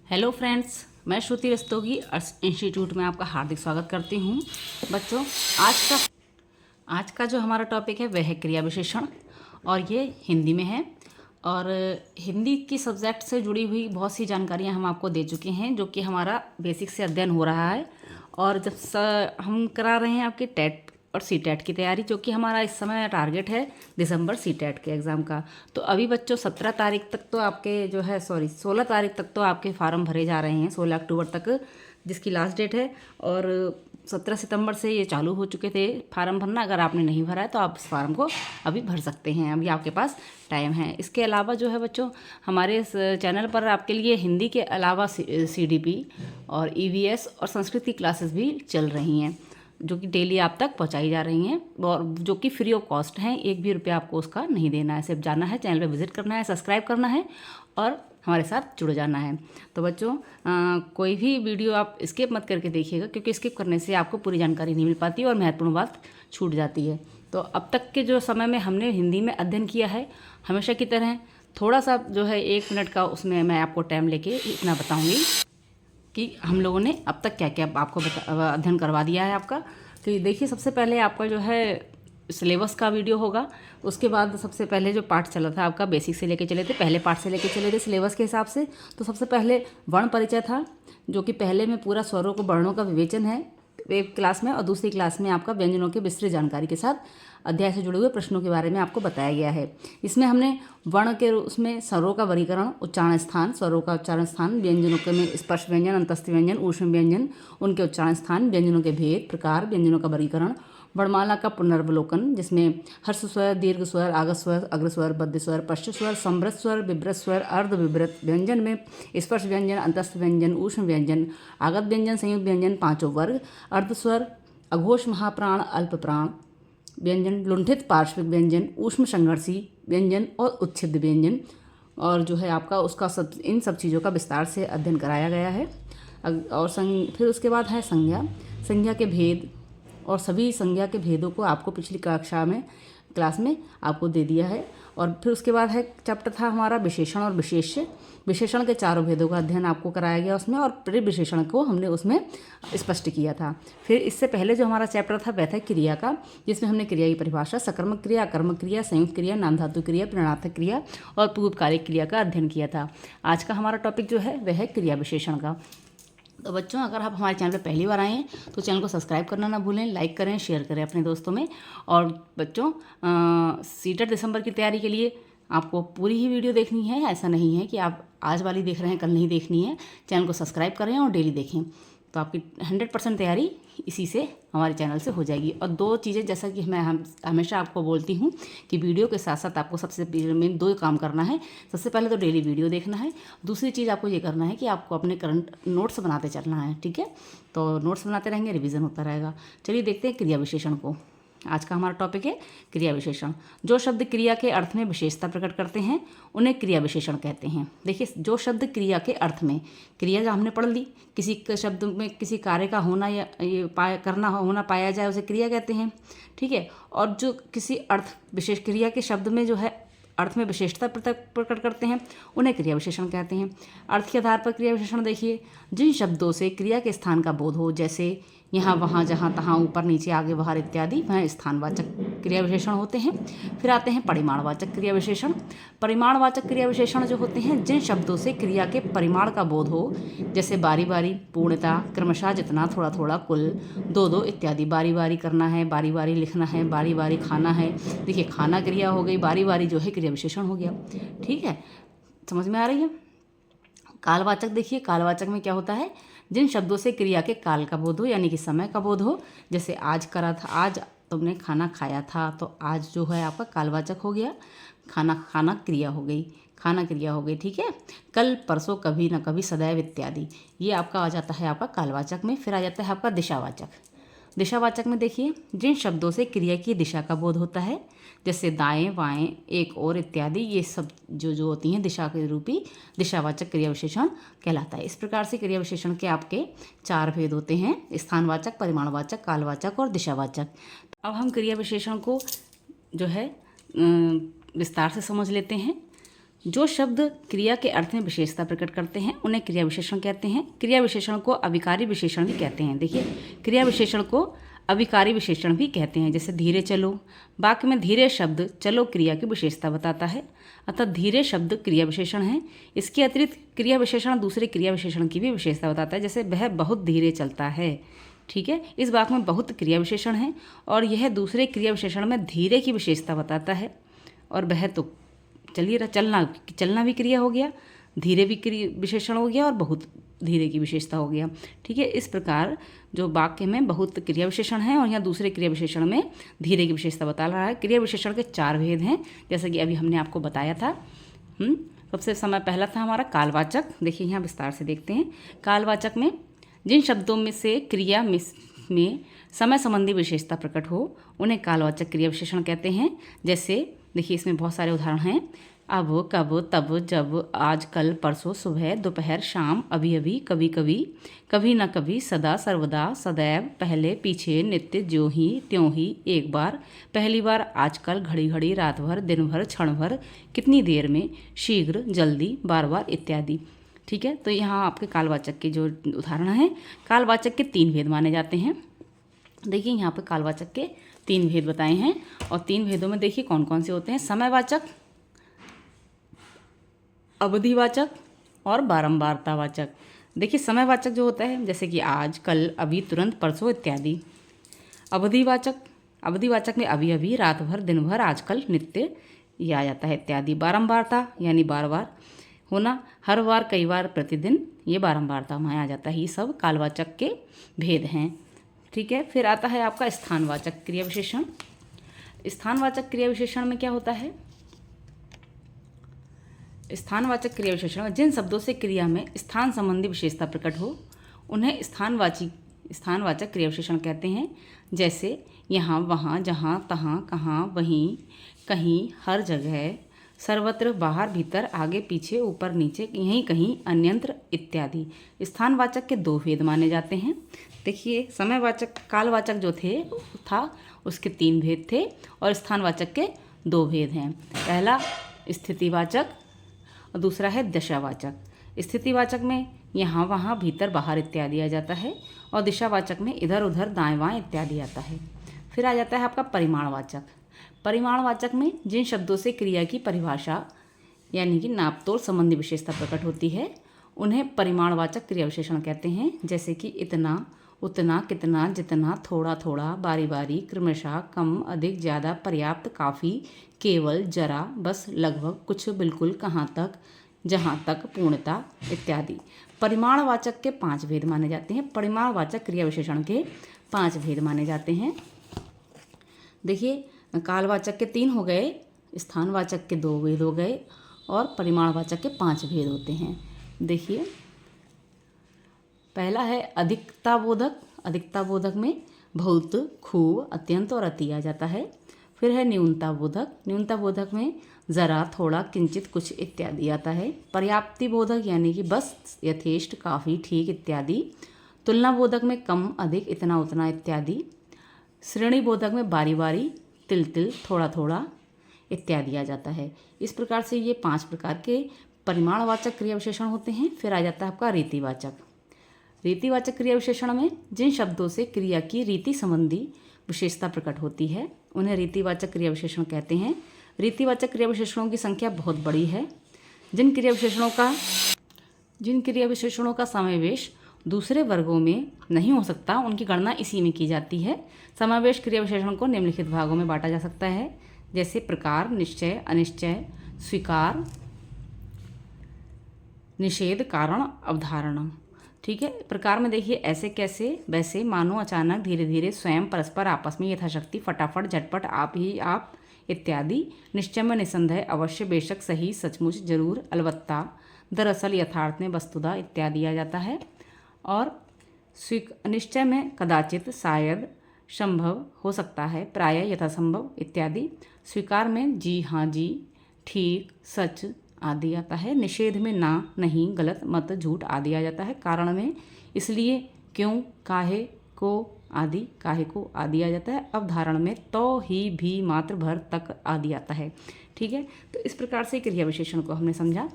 Hello friends, मैं श्रुति Rastogi institute में आपका हार्दिक स्वागत करती हूँ। बच्चों, आज का जो हमारा टॉपिक है वह है क्रिया विशेषण और ये हिंदी में है। और हिंदी की सब्जेक्ट से जुड़ी हुई बहुत सी जानकारियाँ हम आपको दे चुके हैं, जो कि हमारा बेसिक से अध्ययन हो रहा है। और जब हम करा रहे हैं आपके टेट और सी टेट की तैयारी, जो कि हमारा इस समय टारगेट है दिसंबर सी टेट के एग्ज़ाम का। तो अभी बच्चों 17 तारीख तक तो आपके 16 तारीख तक तो आपके फार्म भरे जा रहे हैं, 16 अक्टूबर तक जिसकी लास्ट डेट है। और 17 सितंबर से ये चालू हो चुके थे फार्म भरना। अगर आपने नहीं भरा है तो आप इस फार्म को अभी भर सकते हैं, अभी आपके पास टाइम है। इसके अलावा जो है बच्चों, हमारे इस चैनल पर आपके लिए हिंदी के अलावा CDP और EVS और संस्कृत की क्लासेस भी चल रही हैं, जो कि डेली आप तक पहुंचाई जा रही हैं और जो कि फ्री ऑफ कॉस्ट हैं। एक भी रुपया आपको उसका नहीं देना है, सिर्फ जाना है, चैनल पे विजिट करना है, सब्सक्राइब करना है और हमारे साथ जुड़ जाना है। तो बच्चों, कोई भी वीडियो आप स्किप मत करके देखिएगा, क्योंकि स्किप करने से आपको पूरी जानकारी नहीं मिल पाती और महत्वपूर्ण बात छूट जाती है। तो अब तक के जो समय में हमने हिंदी में अध्ययन किया है, हमेशा की तरह थोड़ा सा जो है 1 मिनट का उसमें मैं आपको टाइम लेके इतना बताऊँगी कि हम लोगों ने अब तक क्या क्या आपको अध्ययन करवा दिया है आपका। तो देखिए, सबसे पहले आपका जो है सिलेबस का वीडियो होगा। उसके बाद सबसे पहले जो पार्ट चला था आपका, बेसिक से लेके चले थे, पहले पार्ट से लेके चले थे सिलेबस के हिसाब से। तो सबसे पहले वर्ण परिचय था, जो कि पहले में पूरा स्वरों को वर्णों का विवेचन है एक क्लास में, और दूसरी क्लास में आपका व्यंजनों की विस्तृत जानकारी के साथ अध्याय से जुड़े हुए प्रश्नों के बारे में आपको बताया गया है। इसमें हमने वर्ण के उसमें स्वरों का वर्गीकरण, उच्चारण स्थान, स्वरों का उच्चारण स्थान, व्यंजनों के में स्पर्श व्यंजन, अंतस्थ व्यंजन, ऊष्म व्यंजन, उनके उच्चारण स्थान, व्यंजनों के भेद, प्रकार, व्यंजनों का वर्गीकरण, वर्णमाला का पुनर्वलोकन, जिसमें हर्ष स्वर, दीर्घ स्वर, आगत स्वर, अग्र स्वर, बद्ध स्वर, पश्च स्वर, समृत स्वर, विभ्रत स्वर, अर्ध विभ्रत व्यंजन में स्पर्श व्यंजन, अंतस्थ व्यंजन, ऊष्म व्यंजन, आगत व्यंजन, संयुक्त व्यंजन, पांचों वर्ग, अर्ध स्वर, अघोष, महाप्राण, अल्प प्राण व्यंजन, लुंठित पार्श्विक व्यंजन, ऊष्म संघर्षी व्यंजन और उच्छिद व्यंजन। और जो है आपका उसका इन सब चीज़ों का विस्तार से अध्ययन कराया गया है। और फिर उसके बाद है संज्ञा के भेद, और सभी संज्ञा के भेदों को आपको पिछली कक्षा में क्लास में आपको दे दिया है। और फिर उसके बाद है चैप्टर था हमारा विशेषण और विशेष्य। विशेषण के 4 भेदों का अध्ययन आपको कराया गया उसमें, और परिविशेषण को हमने उसमें स्पष्ट किया था। फिर इससे पहले जो हमारा चैप्टर था वह था क्रिया का, जिसमें हमने क्रिया की परिभाषा, सकर्मक क्रिया, अकर्मक क्रिया, संयुक्त क्रिया, नाम धातु क्रिया, प्रणनार्थक क्रिया और पूर्वकालिक क्रिया का अध्ययन किया था। आज का हमारा टॉपिक जो है वह है क्रिया विशेषण का। तो बच्चों, अगर आप हमारे चैनल पर पहली बार आए हैं तो चैनल को सब्सक्राइब करना ना भूलें, लाइक करें, शेयर करें अपने दोस्तों में। और बच्चों, सीटेट दिसंबर की तैयारी के लिए आपको पूरी ही वीडियो देखनी है, ऐसा नहीं है कि आप आज वाली देख रहे हैं कल नहीं देखनी है। चैनल को सब्सक्राइब करें और डेली देखें, तो आपकी 100% तैयारी इसी से हमारे चैनल से हो जाएगी। और 2 चीज़ें, जैसा कि मैं हमेशा आपको बोलती हूँ कि वीडियो के साथ साथ आपको सबसे मेन 2 काम करना है। सबसे पहले तो डेली वीडियो देखना है, दूसरी चीज़ आपको ये करना है कि आपको अपने करंट नोट्स बनाते चलना है, ठीक है। तो नोट्स बनाते रहेंगे, रिवीजन होता रहेगा। चलिए देखते हैं क्रिया विशेषण को। आज का हमारा टॉपिक है क्रिया विशेषण। जो शब्द क्रिया के अर्थ में विशेषता प्रकट करते हैं उन्हें क्रिया विशेषण कहते हैं। देखिए, जो शब्द क्रिया के अर्थ में, क्रिया जो हमने पढ़ ली, किसी शब्द में किसी कार्य का होना या करना होना पाया जाए उसे क्रिया कहते हैं, ठीक है। और जो किसी अर्थ विशेष क्रिया के शब्द में जो है अर्थ में विशेषता प्रकट करते हैं उन्हें क्रिया विशेषण कहते हैं। अर्थ के आधार पर क्रिया विशेषण देखिए, जिन शब्दों से क्रिया के स्थान का बोध हो, जैसे यहाँ, वहाँ, जहाँ, तहाँ, ऊपर, नीचे, आगे, बाहर इत्यादि, वह स्थानवाचक क्रिया विशेषण होते हैं। फिर आते हैं परिमाणवाचक क्रिया विशेषण। परिमाणवाचक क्रिया विशेषण जो होते हैं, जिन शब्दों से क्रिया के परिमाण का बोध हो, जैसे बारी बारी, पूर्णता, क्रमशः, जितना, थोड़ा थोड़ा, कुल, 2-2 इत्यादि। बारी बारी करना है, बारी बारी लिखना है, बारी बारी खाना है। देखिए, खाना क्रिया हो गई, बारी बारी जो है क्रिया विशेषण हो गया, ठीक है। समझ में आ रही है। कालवाचक देखिए, कालवाचक में क्या होता है, जिन शब्दों से क्रिया के काल का बोध हो, यानी कि समय का बोध हो। जैसे आज करा था, आज तुमने खाना खाया था, तो आज जो है आपका कालवाचक हो गया। खाना क्रिया हो गई, खाना क्रिया हो गई, ठीक है। कल, परसों, कभी न कभी, सदैव इत्यादि, ये आपका आ जाता है आपका कालवाचक में। फिर आ जाता है आपका दिशावाचक। दिशावाचक में देखिए, जिन शब्दों से क्रिया की दिशा का बोध होता है, जैसे दाएं, बाएं, एक और इत्यादि, ये सब जो होती हैं दिशा के रूपी, दिशावाचक क्रिया विशेषण कहलाता है। इस प्रकार से क्रिया विशेषण के आपके 4 भेद होते हैं, स्थानवाचक, परिमाणवाचक, कालवाचक और दिशावाचक। अब हम क्रिया विशेषण को जो है विस्तार से समझ लेते हैं। जो शब्द क्रिया के अर्थ में विशेषता प्रकट करते हैं उन्हें क्रिया विशेषण कहते हैं। क्रिया विशेषण को अभिकारी विशेषण भी कहते हैं। देखिए, क्रिया विशेषण को अभिकारी विशेषण भी कहते हैं। जैसे धीरे चलो, वाक्य में धीरे शब्द चलो क्रिया की विशेषता बताता है, अतः धीरे शब्द क्रिया विशेषण है। इसके अतिरिक्त क्रिया विशेषण दूसरे क्रिया विशेषण की भी विशेषता बताता है। जैसे वह बहुत धीरे चलता है। ठीक है, इस वाक्य में बहुत क्रिया विशेषण है और यह दूसरे क्रिया विशेषण में धीरे की विशेषता बताता है। और वह तो चलिए, चलना भी क्रिया हो गया, धीरे भी क्रिया विशेषण हो गया और बहुत धीरे की विशेषता हो गया। ठीक है, इस प्रकार जो वाक्य में बहुत क्रिया विशेषण है और यहाँ दूसरे क्रिया विशेषण में धीरे की विशेषता बता रहा है। क्रिया विशेषण के 4 भेद हैं, जैसा कि अभी हमने आपको बताया था। सबसे समय पहला था हमारा कालवाचक। देखिए, यहाँ विस्तार से देखते हैं। कालवाचक में जिन शब्दों में से क्रिया में समय संबंधी विशेषता प्रकट हो उन्हें कालवाचक क्रिया विशेषण कहते हैं। जैसे देखिए, इसमें बहुत सारे उदाहरण हैं। अब, कब, तब, जब, आज, कल, परसों, सुबह, दोपहर, शाम, अभी अभी, कभी कभी, कभी न कभी, सदा, सर्वदा, सदैव, पहले, पीछे, नित्य, ज्यों ही त्यों ही, एक बार, पहली बार, आजकल, घड़ी घड़ी, रात भर, दिन भर, क्षण भर, कितनी देर में, शीघ्र, जल्दी, बार बार इत्यादि। ठीक है, तो यहाँ आपके कालवाचक के जो उदाहरण हैं, कालवाचक के 3 भेद माने जाते हैं। देखिए, यहाँ पे कालवाचक के 3 भेद बताए हैं और 3 भेदों में देखिए कौन कौन से होते हैं। समयवाचक, अवधिवाचक और बारंबारतावाचक। देखिए, समयवाचक जो होता है जैसे कि आज, कल, अभी, तुरंत, परसों इत्यादि। अवधिवाचक में अभी अभी, रात भर, दिन भर, आजकल, नित्य ये आ जाता है इत्यादि। बारंबारता यानी बार बार होना, हर बार, कई बार, प्रतिदिन, ये बारंबारता में आ जाता है। ये सब कालवाचक के भेद हैं। ठीक है, फिर आता है आपका स्थानवाचक क्रिया विशेषण। स्थानवाचक क्रिया विशेषण में क्या होता है? स्थानवाचक क्रिया विशेषण में जिन शब्दों से क्रिया में स्थान संबंधी विशेषता प्रकट हो उन्हें स्थानवाचक क्रिया विशेषण कहते हैं। जैसे यहाँ, वहाँ, जहाँ, तहाँ, कहाँ, वहीं, कहीं, हर जगह, सर्वत्र, बाहर, भीतर, आगे, पीछे, ऊपर, नीचे, यहीं, कहीं, अन्यंत्र इत्यादि। स्थानवाचक के 2 भेद माने जाते हैं। देखिए, समयवाचक कालवाचक जो था उसके 3 भेद थे और स्थानवाचक के 2 भेद हैं। पहला स्थितिवाचक और दूसरा है दशावाचक। स्थितिवाचक में यहाँ, वहाँ, भीतर, बाहर इत्यादि आ जाता है और दिशावाचक में इधर उधर, दाएं बाएं इत्यादि आता है। फिर आ जाता है आपका परिमाणवाचक। परिमाणवाचक में जिन शब्दों से क्रिया की परिभाषा यानी कि नापतोल संबंधी विशेषता प्रकट होती है उन्हें परिमाणवाचक क्रिया विशेषण कहते हैं। जैसे कि इतना, उतना, कितना, जितना, थोड़ा थोड़ा, बारी बारी, क्रमशः, कम, अधिक, ज़्यादा, पर्याप्त, काफ़ी, केवल, जरा, बस, लगभग, कुछ, बिल्कुल, कहाँ तक, जहाँ तक, पूर्णता इत्यादि। परिमाणवाचक के 5 भेद माने जाते हैं। परिमाणवाचक क्रिया विशेषण के 5 भेद माने जाते हैं। देखिए, कालवाचक के 3 हो गए, स्थानवाचक के 2 भेद हो गए और परिमाणवाचक के 5 भेद होते हैं। देखिए, पहला है अधिकताबोधक। अधिकताबोधक में बहुत, खूब, अत्यंत और अति आ जाता है। फिर है न्यूनताबोधक। न्यूनताबोधक में ज़रा, थोड़ा, किंचित, कुछ इत्यादि आता है। पर्याप्तिबोधक यानी कि बस, यथेष्ट, काफ़ी, ठीक इत्यादि। तुलनाबोधक में कम, अधिक, इतना उतना इत्यादि। श्रेणीबोधक में बारी बारी, तिल तिल, थोड़ा थोड़ा इत्यादि आ जाता है। इस प्रकार से ये 5 प्रकार के परिमाणवाचक क्रिया विशेषण होते हैं। फिर आ जाता है आपका रीतिवाचक। रीतिवाचक क्रिया विशेषण में जिन शब्दों से क्रिया की रीति संबंधी विशेषता प्रकट होती है उन्हें रीतिवाचक क्रिया विशेषण कहते हैं। रीतिवाचक क्रिया विशेषणों की संख्या बहुत बड़ी है। जिन क्रिया विशेषणों का समावेश दूसरे वर्गों में नहीं हो सकता उनकी गणना इसी में की जाती है। समावेश क्रिया विशेषण को निम्नलिखित भागों में बांटा जा सकता है। जैसे प्रकार, निश्चय, अनिश्चय, स्वीकार, निषेध, कारण, अवधारणा। ठीक है, प्रकार में देखिए ऐसे, कैसे, वैसे, मानो, अचानक, धीरे धीरे, स्वयं, परस्पर, आपस में, यथाशक्ति, फटाफट, झटपट, आप ही आप इत्यादि। निश्चय में निसंदेह, अवश्य, बेशक, सही, सचमुच, जरूर, अलबत्ता, दरअसल, यथार्थ में, वस्तुतः इत्यादि आ जाता है। और निश्चय में कदाचित, शायद, संभव, हो सकता है, प्रायः, यथासंभव इत्यादि। स्वीकार में जी हाँ, जी, ठीक, सच आदि आता है। निषेध में ना, नहीं, गलत, मत, झूठ आदि आ जाता है। कारण में इसलिए, क्यों, काहे को आदि, काहे को आदि आ जाता है। अवधारण में तो, ही, भी, मात्र, भर, तक आदि आता है। ठीक है। तो इस प्रकार से क्रिया विशेषण को हमने समझा।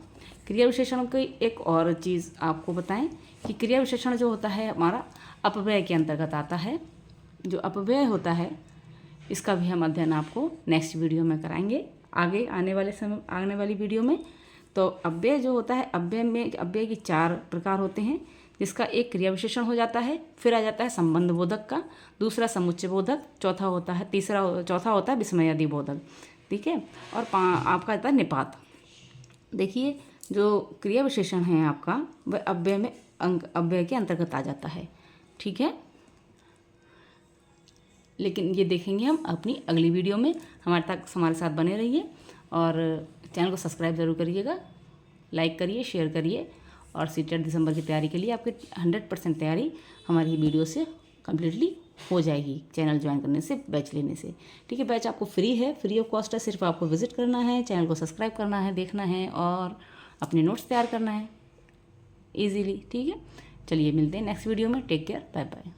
क्रिया विशेषण की एक और चीज़ आपको बताएं कि क्रिया विशेषण जो होता है हमारा अपव्यय के अंतर्गत आता है। जो अपव्यय होता है इसका भी हम अध्ययन आपको नेक्स्ट वीडियो में कराएंगे, आगे आने वाली वीडियो में। तो अव्यय जो होता है, अव्यय की 4 प्रकार होते हैं, जिसका एक क्रिया विशेषण हो जाता है, फिर आ जाता है संबंध बोधक का, दूसरा समुच्चय बोधक, चौथा होता है विस्मयादि बोधक, ठीक है। और आपका आता है निपात। देखिए जो क्रिया विशेषण है आपका वह अव्यय के अंतर्गत आ जाता है, ठीक है। लेकिन ये देखेंगे हम अपनी अगली वीडियो में। हमारे साथ बने रहिए और चैनल को सब्सक्राइब ज़रूर करिएगा, लाइक करिए, शेयर करिए। और सीटेट दिसंबर की तैयारी के लिए आपकी 100% तैयारी हमारी वीडियो से कम्प्लीटली हो जाएगी, चैनल ज्वाइन करने से, बैच लेने से, ठीक है। बैच आपको फ्री है, फ्री ऑफ कॉस्ट है, सिर्फ आपको विजिट करना है, चैनल को सब्सक्राइब करना है, देखना है और अपने नोट्स तैयार करना है ईजीली, ठीक है। चलिए मिलते हैं नेक्स्ट वीडियो में। Take care, bye bye.